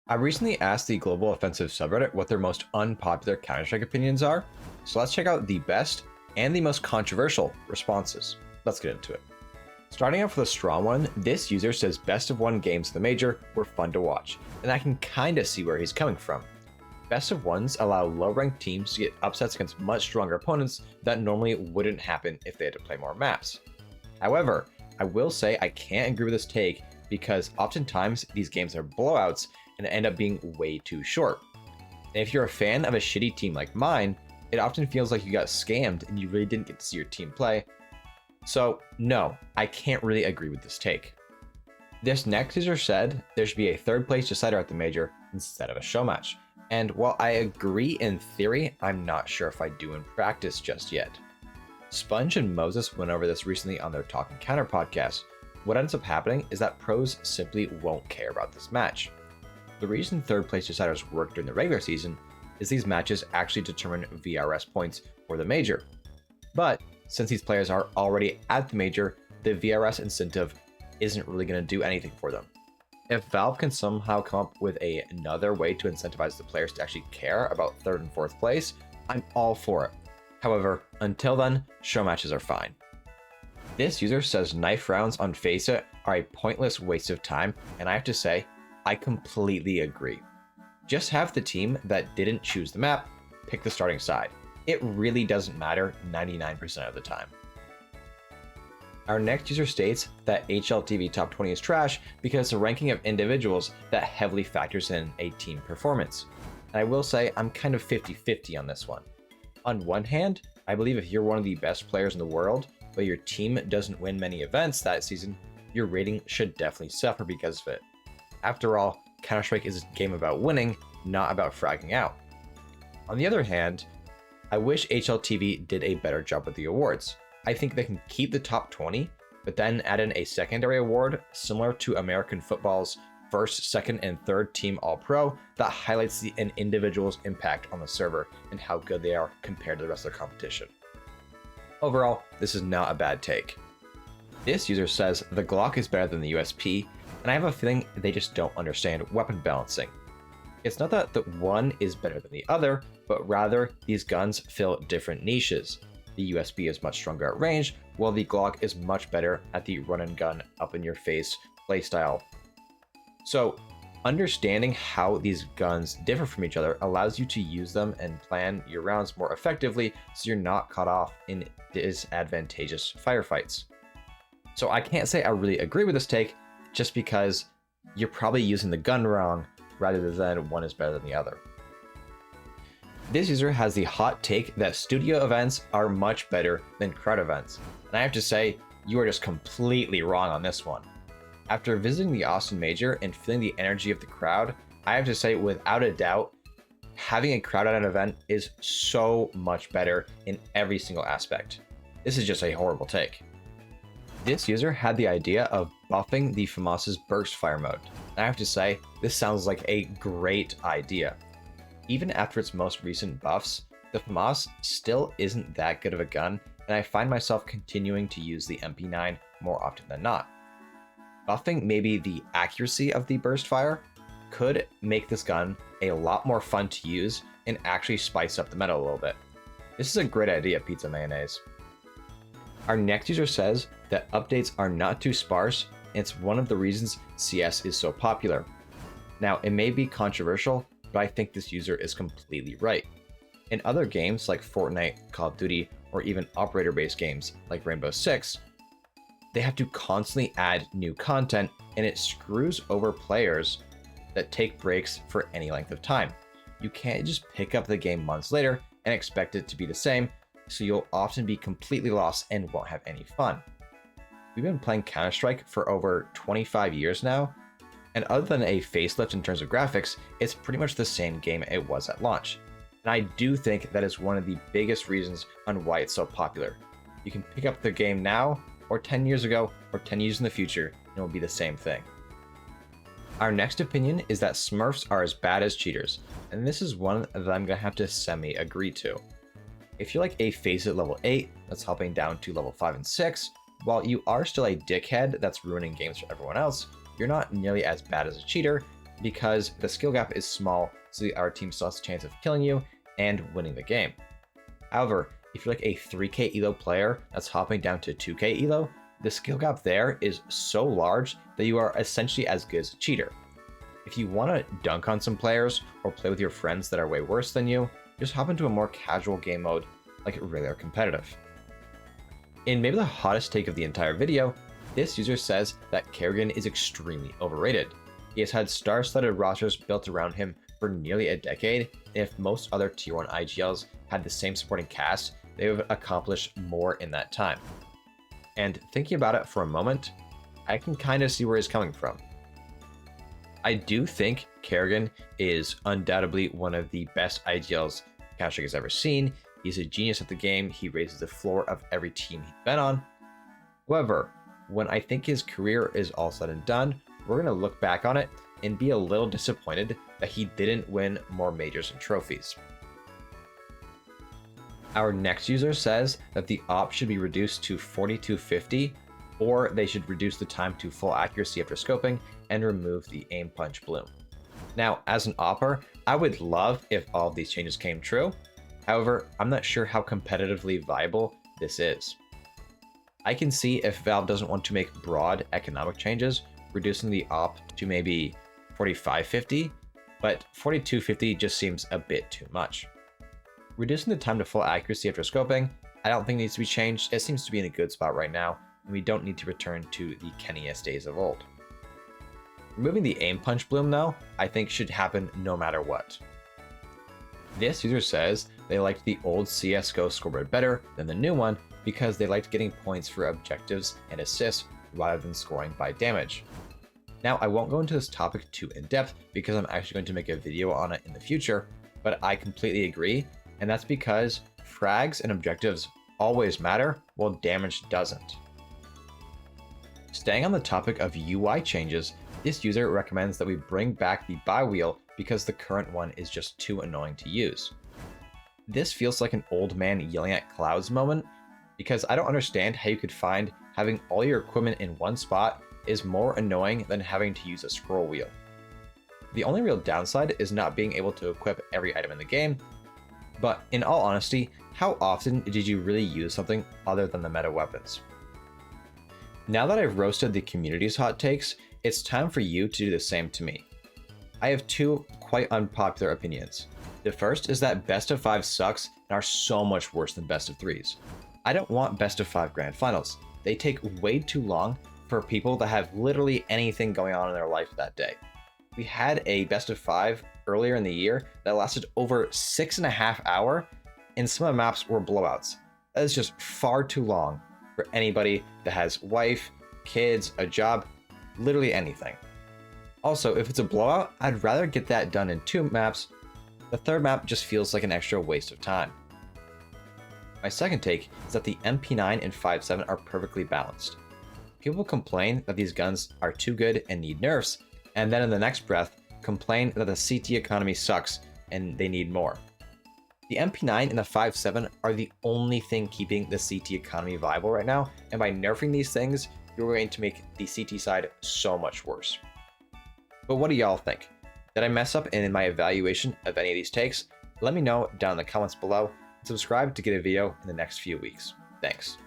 I recently asked the Global Offensive subreddit what their most unpopular Counter-Strike opinions are, so let's check out the best and the most controversial responses. Let's get into it. Starting off with a strong one, this user says best of one games in the major were fun to watch, and I can kinda see where he's coming from. Best of ones allow low-ranked teams to get upsets against much stronger opponents that normally wouldn't happen if they had to play more maps. However, I will say I can't agree with this take because oftentimes these games are blowouts and end up being way too short. And if you're a fan of a shitty team like mine, it often feels like you got scammed and you really didn't get to see your team play. So no, I can't really agree with this take. This next user said there should be a third place decider at the major instead of a show match. And while I agree in theory, I'm not sure if I do in practice just yet. Sponge and Moses went over this recently on their Talk and Counter podcast. What ends up happening is that pros simply won't care about this match. The reason third place deciders work during the regular season is these matches actually determine VRS points for the major. But since these players are already at the major, the VRS incentive isn't really going to do anything for them. If Valve can somehow come up with another way to incentivize the players to actually care about third and fourth place, I'm all for it. However, until then, show matches are fine. This user says knife rounds on Faceit are a pointless waste of time, and I have to say, I completely agree. Just have the team that didn't choose the map pick the starting side. It really doesn't matter 99% of the time. Our next user states that HLTV top 20 is trash because it's a ranking of individuals that heavily factors in a team performance. And I will say I'm kind of 50-50 on this one. On one hand, I believe if you're one of the best players in the world, but your team doesn't win many events that season, your rating should definitely suffer because of it. After all, Counter-Strike is a game about winning, not about fragging out. On the other hand, I wish HLTV did a better job with the awards. I think they can keep the top 20, but then add in a secondary award similar to American football's first, second, and third team All-Pro that highlights an individual's impact on the server and how good they are compared to the rest of the competition. Overall, this is not a bad take. This user says the Glock is better than the USP, and I have a feeling they just don't understand weapon balancing. It's not that the one is better than the other, but rather these guns fill different niches. The USB is much stronger at range, while the Glock is much better at the run and gun up in your face playstyle. So, understanding how these guns differ from each other allows you to use them and plan your rounds more effectively so you're not caught off in disadvantageous firefights. So I can't say I really agree with this take, just because you're probably using the gun wrong rather than one is better than the other. This user has the hot take that studio events are much better than crowd events, and I have to say, you are just completely wrong on this one. After visiting the Austin Major and feeling the energy of the crowd, I have to say without a doubt, having a crowd at an event is so much better in every single aspect. This is just a horrible take. This user had the idea of buffing the FAMAS's burst fire mode, and I have to say, this sounds like a great idea. Even after its most recent buffs, the FAMAS still isn't that good of a gun, and I find myself continuing to use the MP9 more often than not. Buffing maybe the accuracy of the burst fire could make this gun a lot more fun to use and actually spice up the meta a little bit. This is a great idea, Pizza Mayonnaise. Our next user says that updates are not too sparse, and it's one of the reasons CS is so popular. Now, it may be controversial, but I think this user is completely right. In other games like Fortnite, Call of Duty, or even operator-based games like Rainbow Six, they have to constantly add new content, and it screws over players that take breaks for any length of time. You can't just pick up the game months later and expect it to be the same, so you'll often be completely lost and won't have any fun. We've been playing Counter-Strike for over 25 years now, and other than a facelift in terms of graphics, it's pretty much the same game it was at launch. And I do think that is one of the biggest reasons on why it's so popular. You can pick up the game now, or 10 years ago, or 10 years in the future, and it will be the same thing. Our next opinion is that Smurfs are as bad as cheaters, and this is one that I'm going to have to semi-agree to. If you're like a Faceit level 8 that's hopping down to level 5 and 6, while you are still a dickhead that's ruining games for everyone else, you're not nearly as bad as a cheater, because the skill gap is small, so our team still has a chance of killing you and winning the game. However, if you're like a 3k elo player that's hopping down to 2k elo, the skill gap there is so large that you are essentially as good as a cheater. If you want to dunk on some players or play with your friends that are way worse than you, just hop into a more casual game mode like regular competitive. In maybe the hottest take of the entire video, this user says that Kerrigan is extremely overrated. He has had star-studded rosters built around him for nearly a decade, and if most other tier 1 IGLs had the same supporting cast, they would have accomplished more in that time. And thinking about it for a moment, I can kind of see where he's coming from. I do think Kerrigan is undoubtedly one of the best IGLs Counter-Strike has ever seen. He's a genius at the game. He raises the floor of every team he's been on. However, when I think his career is all said and done, we're going to look back on it and be a little disappointed that he didn't win more majors and trophies. Our next user says that the op should be reduced to 4250, or they should reduce the time to full accuracy after scoping and remove the aim punch bloom. Now, as an opper, I would love if all of these changes came true. However, I'm not sure how competitively viable this is. I can see if Valve doesn't want to make broad economic changes, reducing the op to maybe 4550, but 4250 just seems a bit too much. Reducing the time to full accuracy after scoping, I don't think needs to be changed. It seems to be in a good spot right now, and we don't need to return to the Kenny-esque days of old. Removing the aim punch bloom though, I think should happen no matter what. This user says they liked the old CSGO scoreboard better than the new one because they liked getting points for objectives and assists rather than scoring by damage. Now, I won't go into this topic too in depth because I'm actually going to make a video on it in the future, but I completely agree, and that's because frags and objectives always matter while damage doesn't. Staying on the topic of UI changes, this user recommends that we bring back the buy wheel because the current one is just too annoying to use. This feels like an old man yelling at clouds moment, because I don't understand how you could find having all your equipment in one spot is more annoying than having to use a scroll wheel. The only real downside is not being able to equip every item in the game, but in all honesty, how often did you really use something other than the meta weapons? Now that I've roasted the community's hot takes, it's time for you to do the same to me. I have two quite unpopular opinions. The first is that best of 5 sucks and are so much worse than best of 3s. I don't want best of 5 grand finals. They take way too long for people that have literally anything going on in their life that day. We had a best of 5 earlier in the year that lasted over 6.5 hours, and some of the maps were blowouts. That is just far too long for anybody that has wife, kids, a job, literally anything. Also, if it's a blowout, I'd rather get that done in 2 maps. The third map just feels like an extra waste of time. My second take is that the MP9 and 5.7 are perfectly balanced. People complain that these guns are too good and need nerfs, and then in the next breath, complain that the CT economy sucks and they need more. The MP9 and the 5.7 are the only thing keeping the CT economy viable right now, and by nerfing these things, you're going to make the CT side so much worse. But what do y'all think? Did I mess up in my evaluation of any of these takes? Let me know down in the comments below, and subscribe to get a video in the next few weeks. Thanks.